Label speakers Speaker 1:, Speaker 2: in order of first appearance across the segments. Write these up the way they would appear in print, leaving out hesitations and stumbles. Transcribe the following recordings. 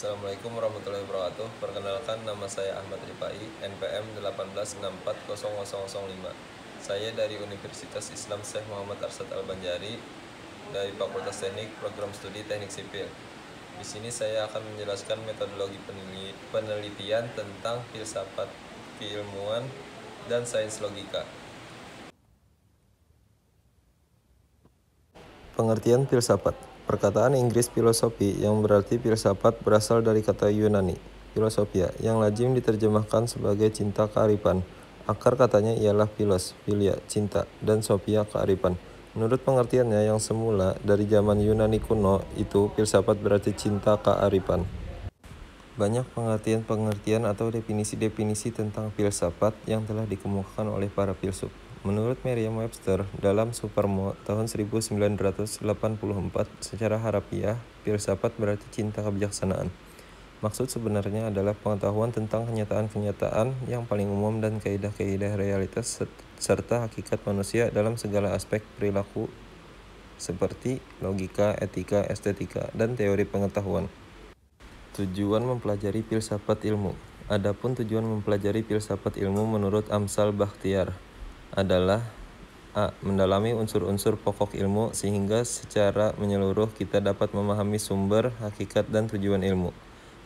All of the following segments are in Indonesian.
Speaker 1: Assalamualaikum warahmatullahi wabarakatuh. Perkenalkan, nama saya Ahmad Rifai, NPM 18640005. Saya dari Universitas Islam Syekh Muhammad Arsyad Al-Banjari dari Fakultas Teknik Program Studi Teknik Sipil. Di sini saya akan menjelaskan metodologi penelitian tentang filsafat keilmuan dan sains logika. Pengertian filsafat. Perkataan Inggris filosofi yang berarti filsafat berasal dari kata Yunani, philosophia, yang lazim diterjemahkan sebagai cinta kearifan. Akar katanya ialah philos, philia, cinta, dan sophia, kearifan. Menurut pengertiannya yang semula dari zaman Yunani kuno itu, filsafat berarti cinta kearifan. Banyak pengertian-pengertian atau definisi-definisi tentang filsafat yang telah dikemukakan oleh para filsuf. Menurut Merriam-Webster dalam Suparmo tahun 1984, secara harafiah, filsafat berarti cinta kebijaksanaan. Maksud sebenarnya adalah pengetahuan tentang kenyataan-kenyataan yang paling umum dan kaidah-kaidah realitas serta hakikat manusia dalam segala aspek perilaku seperti logika, etika, estetika, dan teori pengetahuan. Tujuan mempelajari filsafat ilmu. Adapun tujuan mempelajari filsafat ilmu menurut Amsal Bakhtiar adalah A. Mendalami unsur-unsur pokok ilmu sehingga secara menyeluruh kita dapat memahami sumber, hakikat, dan tujuan ilmu.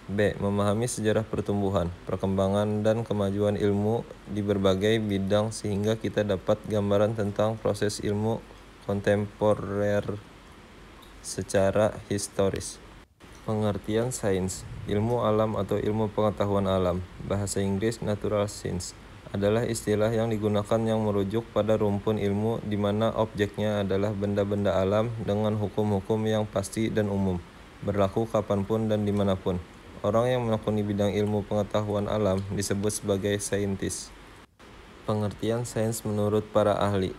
Speaker 1: B. Memahami sejarah pertumbuhan, perkembangan, dan kemajuan ilmu di berbagai bidang sehingga kita dapat gambaran tentang proses ilmu kontemporer secara historis. Pengertian sains, ilmu alam atau ilmu pengetahuan alam, bahasa Inggris natural science, adalah istilah yang digunakan yang merujuk pada rumpun ilmu di mana objeknya adalah benda-benda alam dengan hukum-hukum yang pasti dan umum, berlaku kapanpun dan dimanapun. Orang yang menekuni bidang ilmu pengetahuan alam disebut sebagai saintis. Pengertian sains menurut para ahli.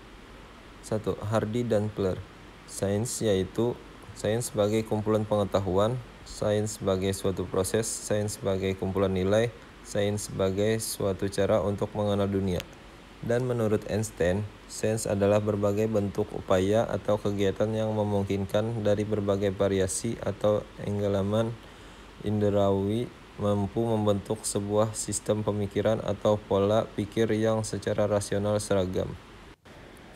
Speaker 1: 1. Hardy dan Fler. Sains yaitu sains sebagai kumpulan pengetahuan, sains sebagai suatu proses, sains sebagai kumpulan nilai, sains sebagai suatu cara untuk mengenal dunia. Dan menurut Einstein, sains adalah berbagai bentuk upaya atau kegiatan yang memungkinkan dari berbagai variasi atau elemen indrawi mampu membentuk sebuah sistem pemikiran atau pola pikir yang secara rasional seragam.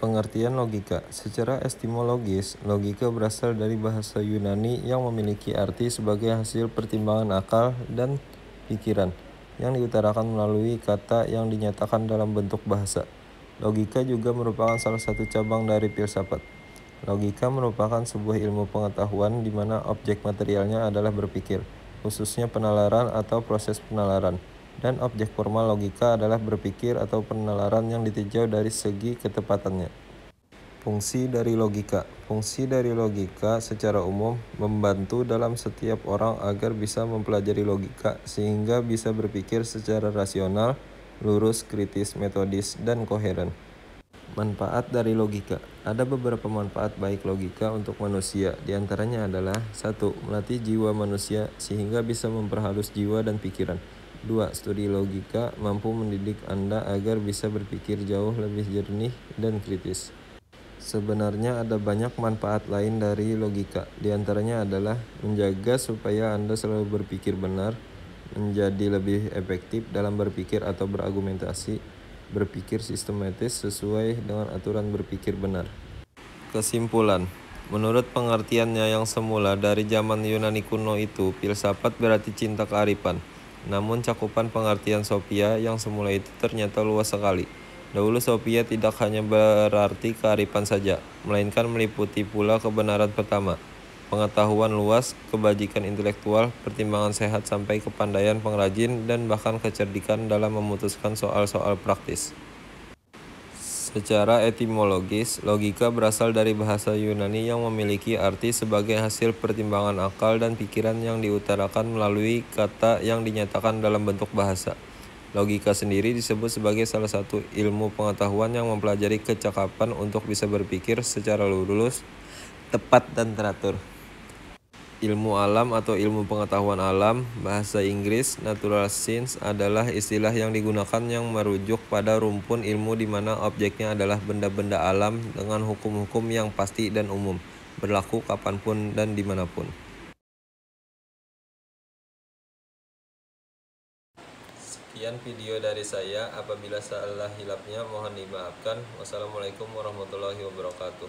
Speaker 1: Pengertian logika. Secara etimologis, logika berasal dari bahasa Yunani yang memiliki arti sebagai hasil pertimbangan akal dan pikiran yang diutarakan melalui kata yang dinyatakan dalam bentuk bahasa. Logika juga merupakan salah satu cabang dari filsafat. Logika merupakan sebuah ilmu pengetahuan di mana objek materialnya adalah berpikir, khususnya penalaran atau proses penalaran. Dan objek formal logika adalah berpikir atau penalaran yang ditinjau dari segi ketepatannya. Fungsi dari logika. Fungsi dari logika secara umum membantu dalam setiap orang agar bisa mempelajari logika sehingga bisa berpikir secara rasional, lurus, kritis, metodis, dan koheren. Manfaat dari logika. Ada beberapa manfaat baik logika untuk manusia. Di antaranya adalah 1. Melatih jiwa manusia sehingga bisa memperhalus jiwa dan pikiran. 2. Studi logika mampu mendidik Anda agar bisa berpikir jauh lebih jernih dan kritis. Sebenarnya ada banyak manfaat lain dari logika. Di antaranya adalah menjaga supaya Anda selalu berpikir benar, menjadi lebih efektif dalam berpikir atau berargumentasi, berpikir sistematis sesuai dengan aturan berpikir benar. Kesimpulan. Menurut pengertiannya yang semula dari zaman Yunani kuno itu, filsafat berarti cinta kearifan. Namun cakupan pengertian sophia yang semula itu ternyata luas sekali. Dahulu sophia tidak hanya berarti kearifan saja, melainkan meliputi pula kebenaran pertama, pengetahuan luas, kebajikan intelektual, pertimbangan sehat sampai kepandaian pengrajin, dan bahkan kecerdikan dalam memutuskan soal-soal praktis. Secara etimologis, logika berasal dari bahasa Yunani yang memiliki arti sebagai hasil pertimbangan akal dan pikiran yang diutarakan melalui kata yang dinyatakan dalam bentuk bahasa. Logika sendiri disebut sebagai salah satu ilmu pengetahuan yang mempelajari kecakapan untuk bisa berpikir secara lurus, tepat, dan teratur. Ilmu alam atau ilmu pengetahuan alam, bahasa Inggris natural science, adalah istilah yang digunakan yang merujuk pada rumpun ilmu di mana objeknya adalah benda-benda alam dengan hukum-hukum yang pasti dan umum, berlaku kapanpun dan dimanapun. Sekian video dari saya. Apabila salah hilapnya mohon dimaafkan. Wassalamualaikum warahmatullahi wabarakatuh.